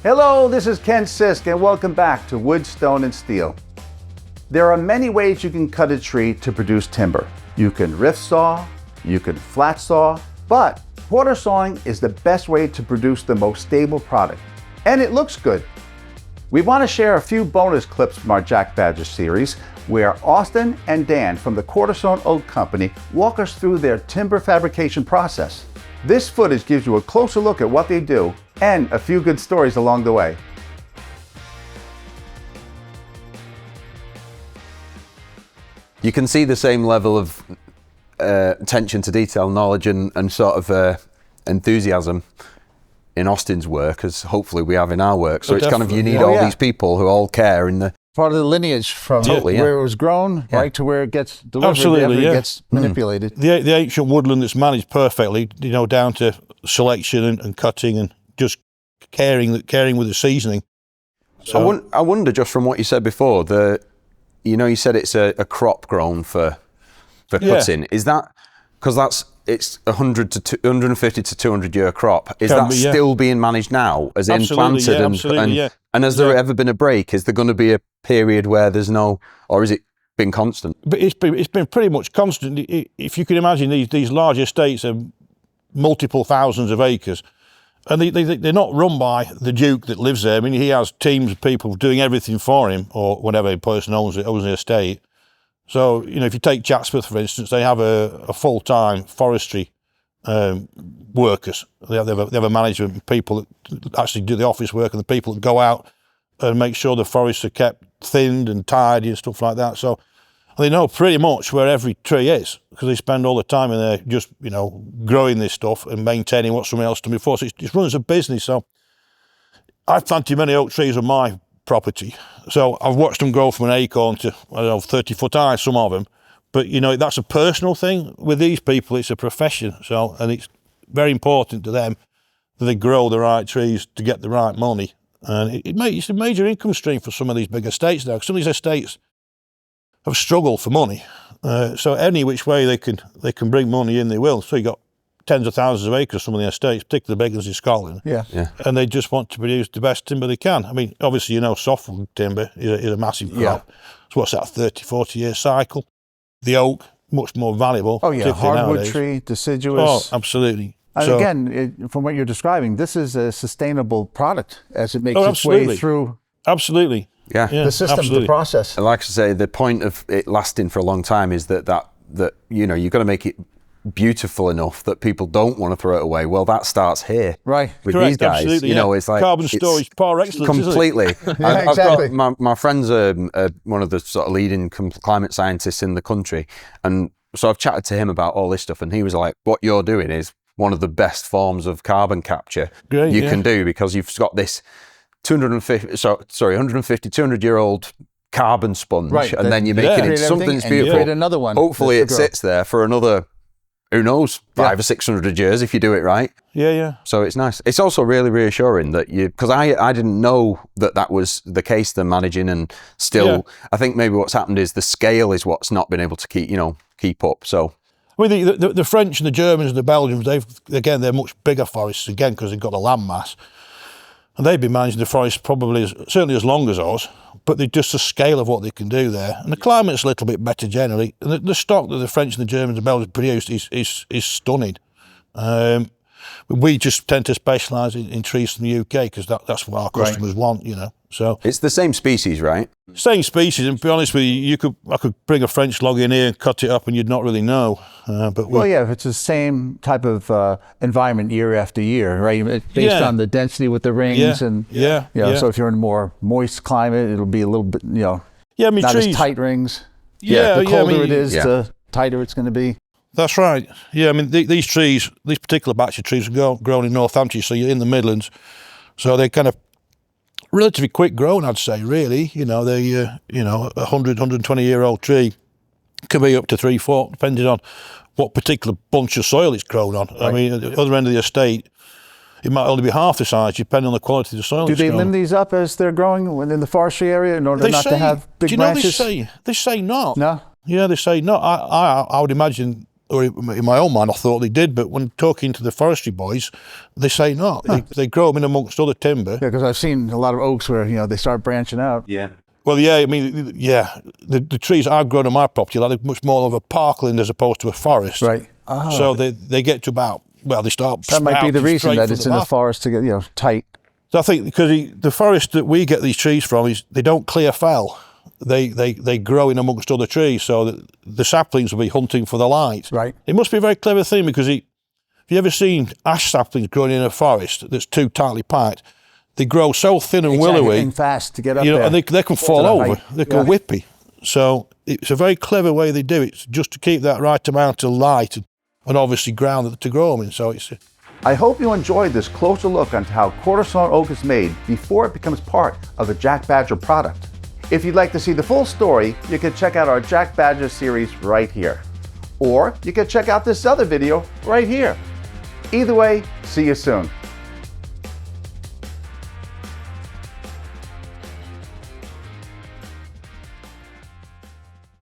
Hello, this is Ken Sisk and welcome back to Wood, Stone, and Steel. There are many ways you can cut a tree to produce timber. You can rift saw, you can flat saw, but quarter sawing is the best way to produce the most stable product. And it looks good. We want to share a few bonus clips from our Jack Badger series where Austin and Dan from the Quarter Sawn Oak Company walk us through their timber fabrication process. This footage gives you a closer look at what they do and a few good stories along the way. You can see the same level of attention to detail, knowledge and sort of enthusiasm in Austin's work as hopefully we have in our work. So it's kind of, you need all these people who all care in the... Part of the lineage from where it was grown right to where it gets delivered, it gets manipulated. The ancient woodland that's managed perfectly, you know, down to selection and cutting and just caring with the seasoning. So I wonder, just from what you said before, you said it's a crop grown for cutting. Is that because it's 150 to 200 year crop? Is that still being managed now, as in planted? And has there ever been a break? Is there going to be a period where there's no, or is it been constant? But it's been pretty much constant. If you can imagine, these large estates are multiple thousands of acres, and they're not run by the Duke that lives there. I mean, he has teams of people doing everything for him, or whatever person owns the estate. So, you know, if you take Chatsworth, for instance, they have a full-time forestry workers. They have a management of people that actually do the office work and the people that go out and make sure the forests are kept thinned and tidy and stuff like that. So they know pretty much where every tree is because they spend all the time in there just, you know, growing this stuff and maintaining what someone else done before. So it runs a business. So I've planted many oak trees on my property. So I've watched them grow from an acorn to, 30-foot high, some of them. But, you know, that's a personal thing. With these people, it's a profession. So, and it's very important to them that they grow the right trees to get the right money. And it's a major income stream for some of these big estates now. Some of these estates have struggled for money. So any which way they can bring money in, they will. So you've got tens of thousands of acres, some of the estates, particularly the big ones in Scotland. Yeah. And they just want to produce the best timber they can. I mean, obviously, you know, softwood timber is a massive crop. So what's that, 30, 40-year cycle? The oak, much more valuable. Oh, yeah, hardwood tree, deciduous. Oh, absolutely. And so, again, from what you're describing, this is a sustainable product as it makes its way through the system, the process. And like I say, the point of it lasting for a long time is that you know, you've got to make it beautiful enough that people don't want to throw it away. Well, that starts here, right? With these guys, absolutely, you know, it's like carbon storage par excellence, completely. Isn't it? I've got my friend's one of the sort of leading climate scientists in the country, and so I've chatted to him about all this stuff, and he was like, "What you're doing is one of the best forms of carbon capture you can do because you've got this 150, 200-year-old carbon sponge, and then you make it into something that's beautiful. Create another one. Hopefully, it sits there for another." Who knows, 500 or 600 years if you do it right. Yeah. So it's nice. It's also really reassuring that because I didn't know that was the case, they're managing, and still, I think maybe what's happened is the scale is what's not been able to keep up. So, I mean, the French and the Germans and the Belgians, they're much bigger forests again because they've got the land mass. And they've been managing the forest probably certainly as long as us, but they're just the scale of what they can do there. And the climate's a little bit better generally. And the stock that the French and the Germans and the Belgians produce is stunning. We just tend to specialise in trees from the UK because that's what our customers want, you know. So it's the same species, right? Same species, and to be honest with you, I could bring a French log in here and cut it up, and you'd not really know. But if it's the same type of environment year after year, right? Based on the density with the rings, and so if you're in a more moist climate, it'll be a little bit, not as tight rings. The colder it is, the tighter it's going to be. That's right. Yeah, I mean these particular batch of trees are grown in Northamptonshire, so you're in the Midlands, so they're kind of relatively quick grown, I'd say, really. You know, they, 100, 120-year-old tree can be up to 3 foot, depending on what particular bunch of soil it's grown on. Right. I mean, at the other end of the estate, it might only be half the size, depending on the quality of the soil. Do they limb these up as they're growing in the forestry area in order to have big branches? They say not. No? Yeah, they say not. I would imagine or in my own mind I thought they did, but when talking to the forestry boys, they say no. They grow them in amongst other timber. Yeah, because I've seen a lot of oaks where, you know, they start branching out. Yeah. Well, yeah, I mean, yeah, the trees I've grown on my property, like, they're much more of a parkland as opposed to a forest. Right. Oh. So they get to about, well, they start. That might be the reason that it's in the forest to get, you know, tight. So I think because the forest that we get these trees from is they don't clear fell. They grow in amongst other trees, so that the saplings will be hunting for the light. Right. It must be a very clever thing, because have you ever seen ash saplings growing in a forest that's too tightly packed? They grow so thin and willowy, and fast to get up there. And they can fall over. Height. They go whippy. So it's a very clever way they do it, just to keep that right amount of light and obviously ground to grow them in. So it's. I hope you enjoyed this closer look onto how quarter sawn oak is made before it becomes part of a Jack Badger product. If you'd like to see the full story, you can check out our Jack Badger series right here. Or you can check out this other video right here. Either way, see you soon.